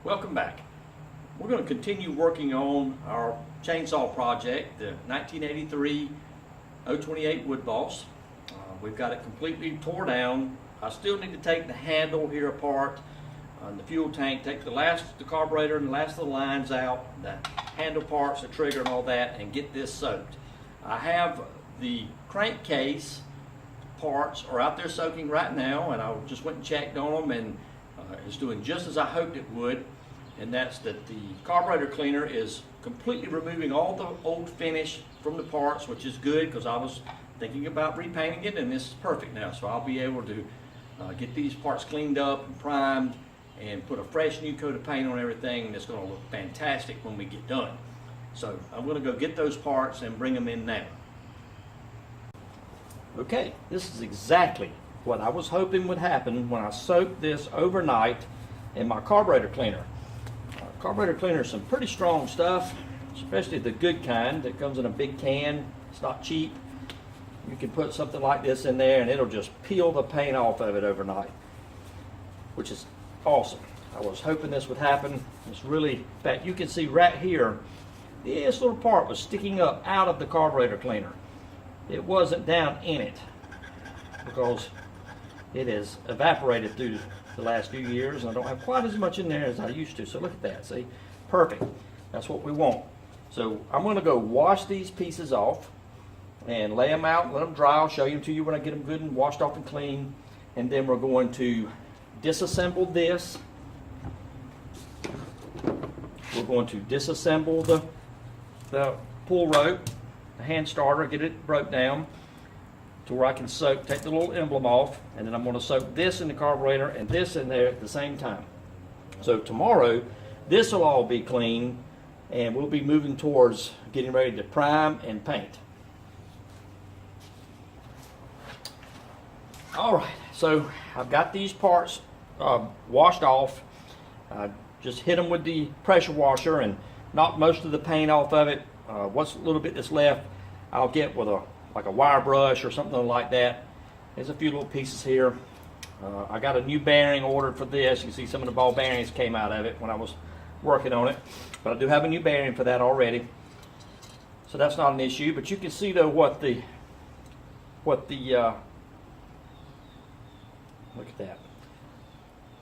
Welcome back. We're going to continue working on our chainsaw project, the 1983 028 wood boss. We've got it completely tore down. I still need to take the handle here apart, the fuel tank, take the carburetor and the last of the lines out, the handle parts, the trigger and all that, and get this soaked. I have the crankcase parts are out there soaking right now, and I just went and checked on them, and it's doing just as I hoped it would. And that's that the carburetor cleaner is completely removing all the old finish from the parts, which is good because I was thinking about repainting it, and this is perfect now. So I'll be able to get these parts cleaned up and primed and put a fresh new coat of paint on everything, and it's going to look fantastic when we get done. So I'm going to go get those parts and bring them in now. Okay, this is exactly what I was hoping would happen when I soaked this overnight in my carburetor cleaner. Carburetor cleaner is some pretty strong stuff, especially the good kind that comes in a big can. It's not cheap. You can put something like this in there and it'll just peel the paint off of it overnight, which is awesome. I was hoping this would happen. It's really, in fact, you can see right here, this little part was sticking up out of the carburetor cleaner. It wasn't down in it because it has evaporated through the last few years, and I don't have quite as much in there as I used to. So look at that, see? Perfect. That's what we want. So I'm going to go wash these pieces off and lay them out, let them dry. I'll show them to you when I get them good and washed off and clean. And then we're going to disassemble this. We're going to disassemble the pull rope, the hand starter, get it broke down to where I can soak, take the little emblem off, and then I'm going to soak this in the carburetor and this in there at the same time. So tomorrow, this will all be clean, and we'll be moving towards getting ready to prime and paint. All right, so I've got these parts washed off. I just hit them with the pressure washer and knocked most of the paint off of it. What's a little bit that's left, I'll get with like a wire brush or something like that. There's a few little pieces here. I got a new bearing ordered for this. You can see some of the ball bearings came out of it when I was working on it. But I do have a new bearing for that already. So that's not an issue. But you can see though what the look at that.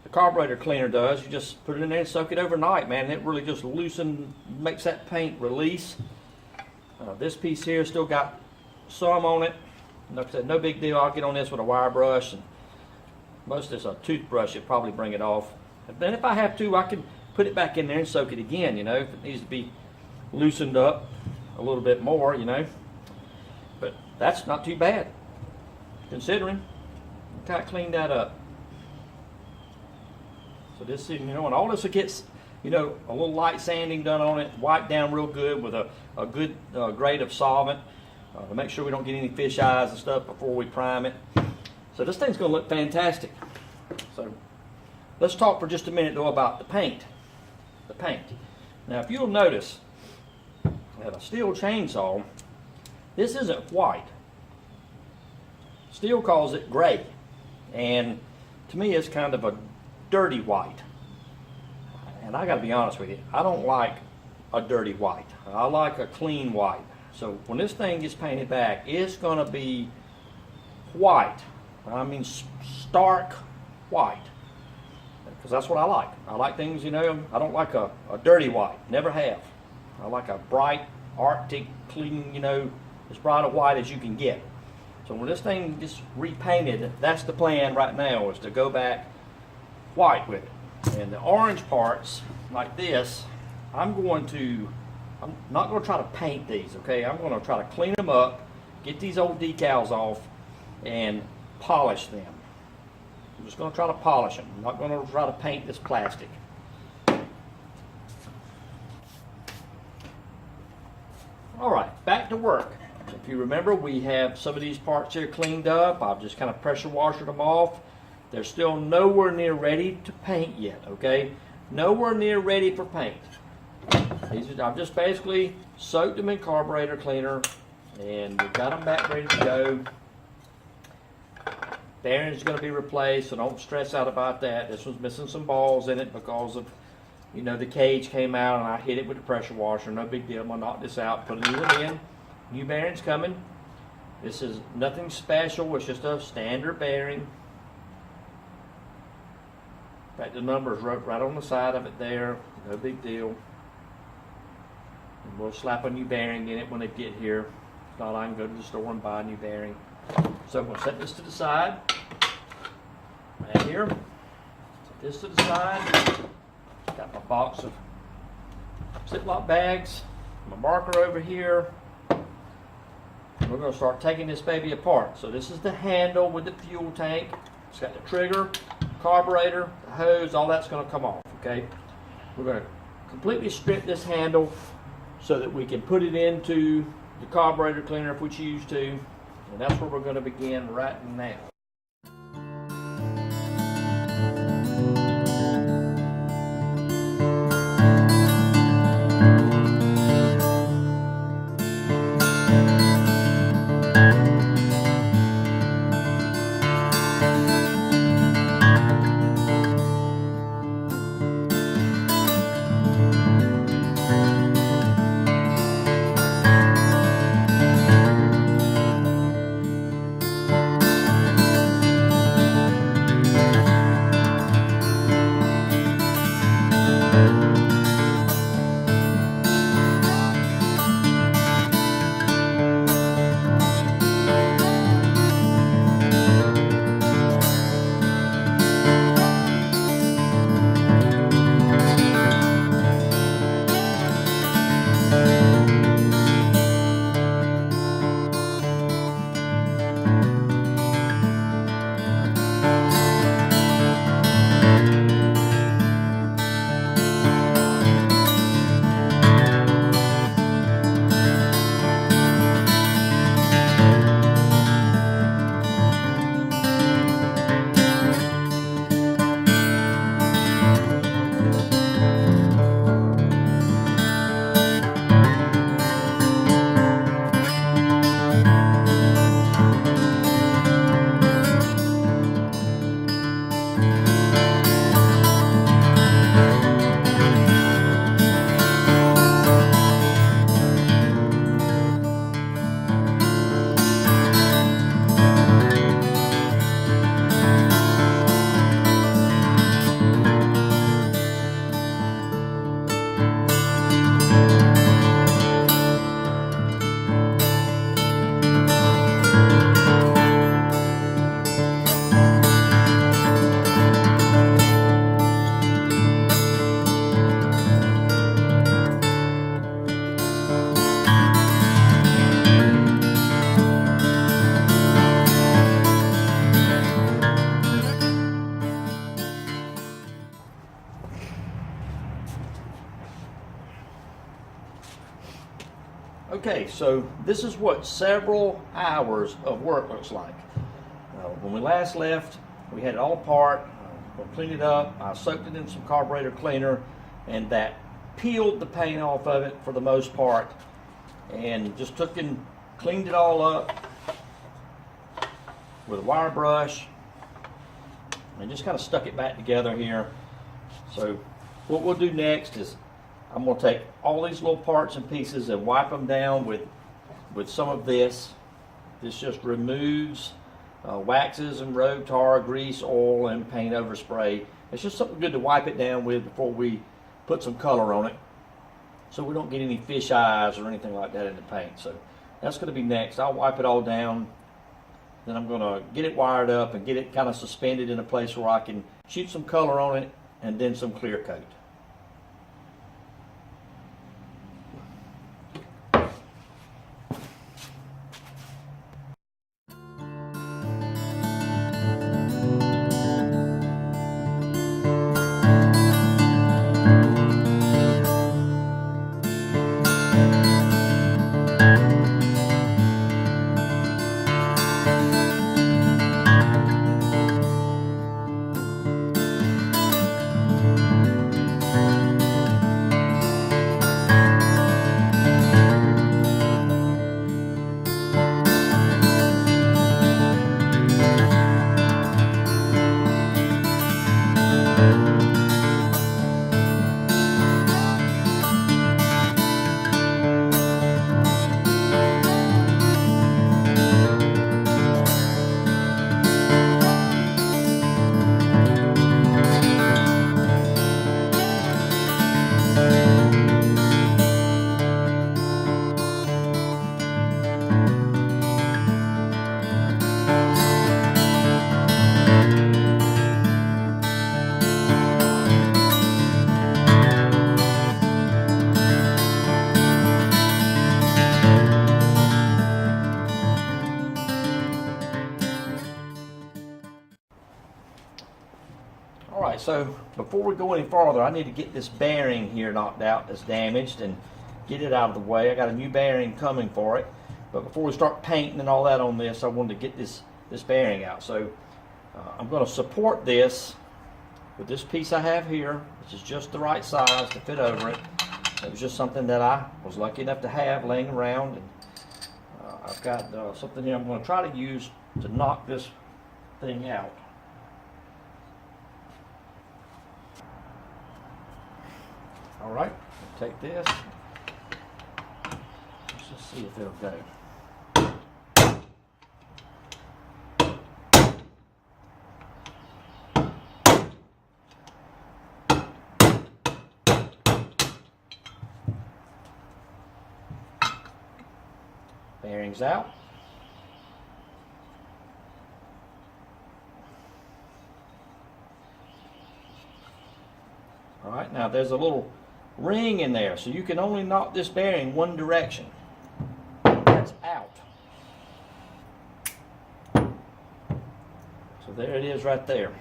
The carburetor cleaner does. You just put it in there and soak it overnight, man. And it really just makes that paint release. This piece here still got some on it. Like I said, no big deal. I'll get on this with a wire brush, and most of this a toothbrush will probably bring it off. And then if I have to, I can put it back in there and soak it again, you know, if it needs to be loosened up a little bit more, you know. But that's not too bad, considering. Look how I cleaned that up. So this, you know, and all this will get, you know, a little light sanding done on it, wiped down real good with a good grade of solvent. To make sure we don't get any fish eyes and stuff before we prime it. So this thing's going to look fantastic. So let's talk for just a minute though about the paint. The paint. Now if you'll notice that a Stihl chainsaw, this isn't white. Stihl calls it gray. And to me it's kind of a dirty white. And I got to be honest with you, I don't like a dirty white. I like a clean white. So when this thing gets painted back, it's going to be white. I mean stark white. Because that's what I like. I like things, you know, I don't like a dirty white. Never have. I like a bright, arctic, clean, you know, as bright a white as you can get. So when this thing gets repainted, that's the plan right now, is to go back white with it. And the orange parts, like this, I'm not going to try to paint these, okay? I'm going to try to clean them up, get these old decals off, and polish them. I'm just going to try to polish them. I'm not going to try to paint this plastic. All right, back to work. If you remember, we have some of these parts here cleaned up. I've just kind of pressure washed them off. They're still nowhere near ready to paint yet, okay? Nowhere near ready for paint. I've just basically soaked them in carburetor cleaner, and we've got them back ready to go. Bearing's going to be replaced, so don't stress out about that. This one's missing some balls in it because of You know, the cage came out and I hit it with the pressure washer. No big deal. I'm gonna knock this out, put a new one in. New bearings coming. This is nothing special. It's just a standard bearing. In fact, the number is right on the side of it there. No big deal. And we'll slap a new bearing in it when they get here. If not, I can go to the store and buy a new bearing. So I'm going to set this to the side. Right here. Set this to the side. Got my box of Ziploc bags. My marker over here. We're going to start taking this baby apart. So this is the handle with the fuel tank. It's got the trigger, carburetor, the hose, all that's going to come off, okay? We're going to completely strip this handle so that we can put it into the carburetor cleaner if we choose to. And that's where we're going to begin right now. Okay, so this is what several hours of work looks like. When we last left, we had it all apart. We'll clean it up. I soaked it in some carburetor cleaner, and that peeled the paint off of it for the most part, and just took and cleaned it all up with a wire brush, and just kind of stuck it back together here. So what we'll do next is I'm going to take all these little parts and pieces and wipe them down with some of this. This just removes waxes and road tar, grease, oil, and paint overspray. It's just something good to wipe it down with before we put some color on it, so we don't get any fish eyes or anything like that in the paint. So that's going to be next. I'll wipe it all down. Then I'm going to get it wired up and get it kind of suspended in a place where I can shoot some color on it and then some clear coat. so before we go any farther, I need to get this bearing here knocked out that's damaged and get it out of the way. I got a new bearing coming for it. But before we start painting and all that on this, I wanted to get this bearing out. So I'm going to support this with this piece I have here, which is just the right size to fit over it. It was just something that I was lucky enough to have laying around. And I've got something here I'm going to try to use to knock this thing out. All right, take this. Let's just see if it'll go. Bearings out. All right, now there's a little ring in there, so you can only knock this bearing one direction. That's out. So there it is right there.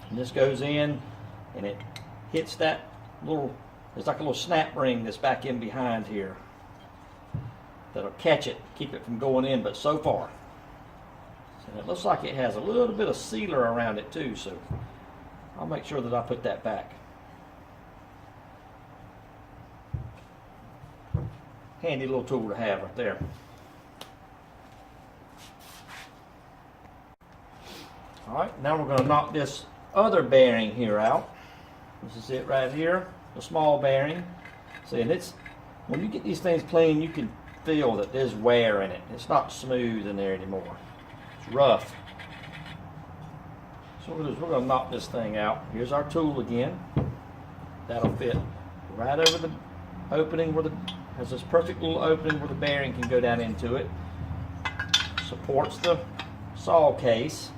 And this goes in and it hits that little, there's like a little snap ring that's back in behind here that'll catch it, keep it from going in, but so far. And it looks like it has a little bit of sealer around it too, so I'll make sure that I put that back. Handy little tool to have right there. Alright, now we're going to knock this other bearing here out. This is it right here, the small bearing. See, and it's, when you get these things clean, you can feel that there's wear in it. It's not smooth in there anymore. It's rough. So we're going to knock this thing out. Here's our tool again. That'll fit right over the opening where has this perfect little opening where the bearing can go down into it. Supports the saw case.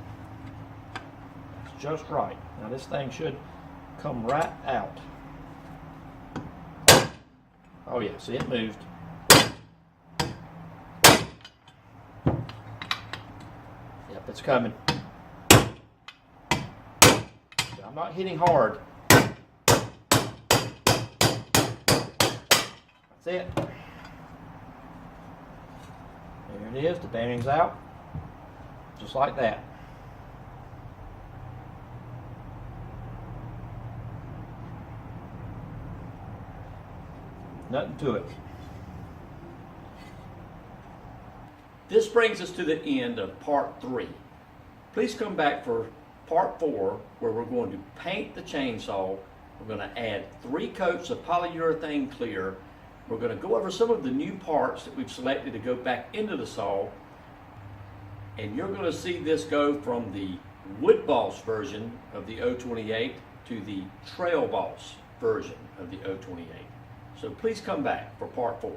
It's just right. Now this thing should come right out. Oh yeah, see, it moved. Yep, it's coming. I'm not hitting hard. That's it. There it is, the bearing's out. Just like that. Nothing to it. This brings us to the end of part 3. Please come back for part 4, where we're going to paint the chainsaw. We're going to add 3 coats of polyurethane clear. We're going to go over some of the new parts that we've selected to go back into the saw. And you're going to see this go from the wood boss version of the 028 to the trail boss version of the 028. So please come back for part 4.